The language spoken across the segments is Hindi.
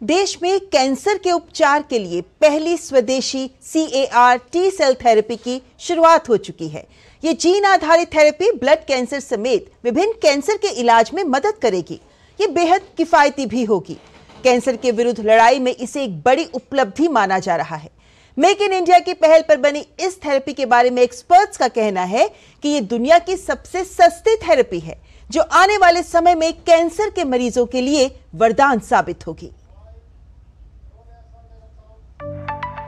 देश में कैंसर के उपचार के लिए पहली स्वदेशी CAR T सेल थेरेपी की शुरुआत हो चुकी है। ये जीन आधारित थेरेपी ब्लड कैंसर समेत विभिन्न कैंसर के इलाज में मदद करेगी। ये बेहद किफायती भी होगी। कैंसर के विरुद्ध लड़ाई में इसे एक बड़ी उपलब्धि माना जा रहा है। मेक इन इंडिया की पहल पर बनी इस थेरेपी के बारे में एक्सपर्ट्स का कहना है कि ये दुनिया की सबसे सस्ती थेरेपी है, जो आने वाले समय में कैंसर के मरीजों के लिए वरदान साबित होगी।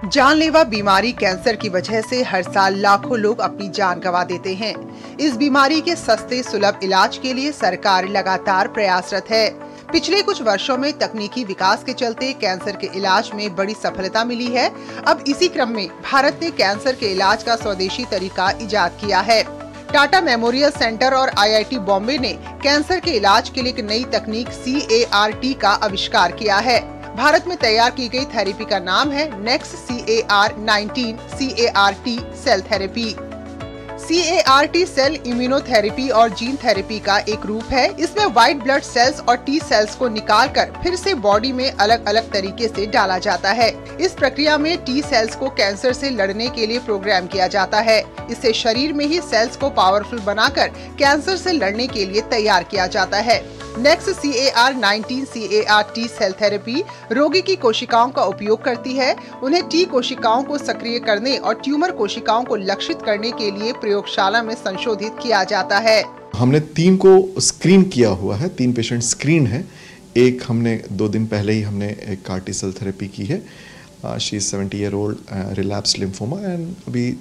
जानलेवा बीमारी कैंसर की वजह से हर साल लाखों लोग अपनी जान गंवा देते हैं। इस बीमारी के सस्ते सुलभ इलाज के लिए सरकार लगातार प्रयासरत है। पिछले कुछ वर्षों में तकनीकी विकास के चलते कैंसर के इलाज में बड़ी सफलता मिली है। अब इसी क्रम में भारत ने कैंसर के इलाज का स्वदेशी तरीका इजाद किया है। टाटा मेमोरियल सेंटर और IIT बॉम्बे ने कैंसर के इलाज के लिए एक नई तकनीक CAR T का आविष्कार किया है। भारत में तैयार की गई थेरेपी का नाम है NEXT-CAR19 CAR T cell therapy. CAR T cell immunotherapy और जीन थेरेपी का एक रूप है। इसमें व्हाइट ब्लड सेल्स और T सेल्स को निकालकर फिर से बॉडी में अलग अलग तरीके से डाला जाता है। इस प्रक्रिया में T सेल्स को कैंसर से लड़ने के लिए प्रोग्राम किया जाता है। इससे शरीर में ही सेल्स को पावरफुल बनाकर कैंसर से लड़ने के लिए तैयार किया जाता है। NEXT-CAR19 CAR T cell therapy रोगी की कोशिकाओं का उपयोग करती है। उन्हें T कोशिकाओं को सक्रिय करने और ट्यूमर कोशिकाओं को लक्षित करने के लिए प्रयोगशाला में संशोधित किया जाता है। हमने 3 को स्क्रीन किया हुआ है, 3 पेशेंट स्क्रीन है। एक हमने 2 दिन पहले ही हमने एक CAR T सेल थेरेपी की है। She is 70-year-old relapsed lymphoma and अभी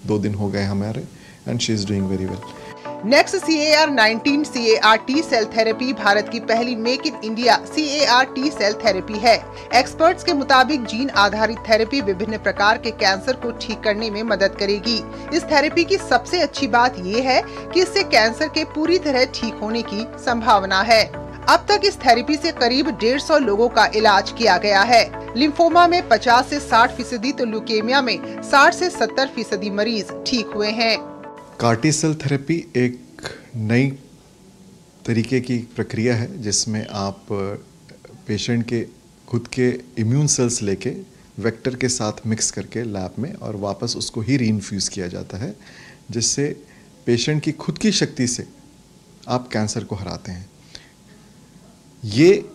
2 दिन हो गए हमारे and she is doing very well. NEXT-CAR19 CAR T cell therapy Bharat की पहली make in India CAR T cell therapy है। एक्सपर्ट्स के मुताबिक जीन आधारित थेरेपी विभिन्न प्रकार के कैंसर को ठीक करने में मदद करेगी। इस थेरेपी की सबसे अच्छी बात ये है कि इससे कैंसर के पूरी तरह ठीक होने की संभावना है। अब तक इस थेरेपी से करीब 150 लोगों का इलाज किया गया है। लिम्फोमा में 50 से 60% तो ल्यूकेमिया में 60 से 70% मरीज ठीक हुए हैं। CAR T सेल थेरेपी एक नई तरीके की प्रक्रिया है जिसमें आप पेशेंट के खुद के इम्यून सेल्स लेके वेक्टर के साथ मिक्स करके लैब में और वापस उसको ही रीइन्फ्यूज़ किया जाता है, जिससे पेशेंट की खुद की शक्ति से आप कैंसर को हराते हैं। ये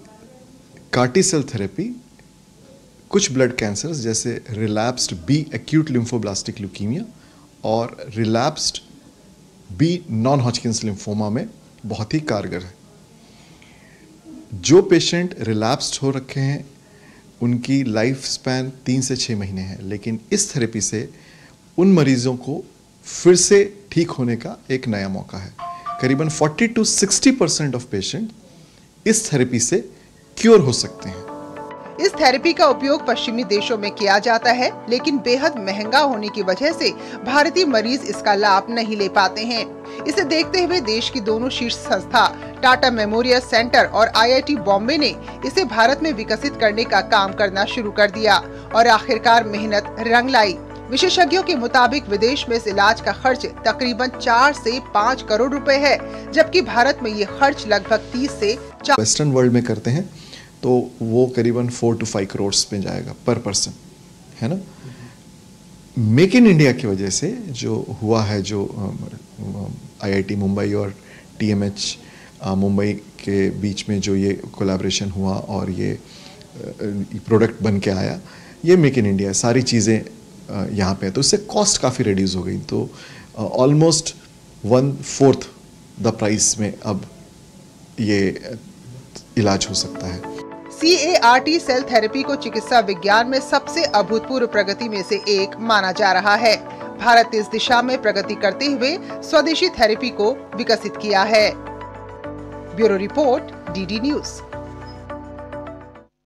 CAR T सेल थेरेपी कुछ ब्लड कैंसर्स जैसे रिलैप्स्ड B एक्यूट लिम्फोब्लास्टिक ल्यूकीमिया और रिलैप्स्ड B नॉन हॉजकिंस लिम्फोमा में बहुत ही कारगर है। जो पेशेंट रिलैप्स्ड हो रखे हैं उनकी लाइफ स्पैन 3 से 6 महीने है, लेकिन इस थेरेपी से उन मरीजों को फिर से ठीक होने का एक नया मौका है। करीबन 40 to 60% ऑफ पेशेंट इस थेरेपी से क्योर हो सकते हैं। इस थेरेपी का उपयोग पश्चिमी देशों में किया जाता है, लेकिन बेहद महंगा होने की वजह से भारतीय मरीज इसका लाभ नहीं ले पाते हैं। इसे देखते हुए देश की दोनों शीर्ष संस्था टाटा मेमोरियल सेंटर और IIT बॉम्बे ने इसे भारत में विकसित करने का काम करना शुरू कर दिया और आखिरकार मेहनत रंग लाई। विशेषज्ञों के मुताबिक विदेश में इस इलाज का खर्च तकरीबन 4 से 5 करोड़ रुपए है, जबकि भारत में ये खर्च लगभग 30 से 40। वेस्टर्न वर्ल्ड में करते हैं तो वो करीबन 4 to 5 करोड़ में जाएगा पर पर्सन, है ना। मेक इन इंडिया की वजह से जो हुआ है, जो IIT मुंबई और TMH मुंबई के बीच में जो ये कोलैबोरेशन हुआ और ये प्रोडक्ट बन के आया, ये मेक इन इंडिया सारी चीज़ें यहाँ पे है, तो इससे कॉस्ट काफ़ी रिड्यूस हो गई। तो ऑलमोस्ट 1/4 द प्राइस में अब ये इलाज हो सकता है। CAR T सेल थेरेपी को चिकित्सा विज्ञान में सबसे अभूतपूर्व प्रगति में से एक माना जा रहा है। भारत इस दिशा में प्रगति करते हुए स्वदेशी थेरेपी को विकसित किया है। Bureau report DD news.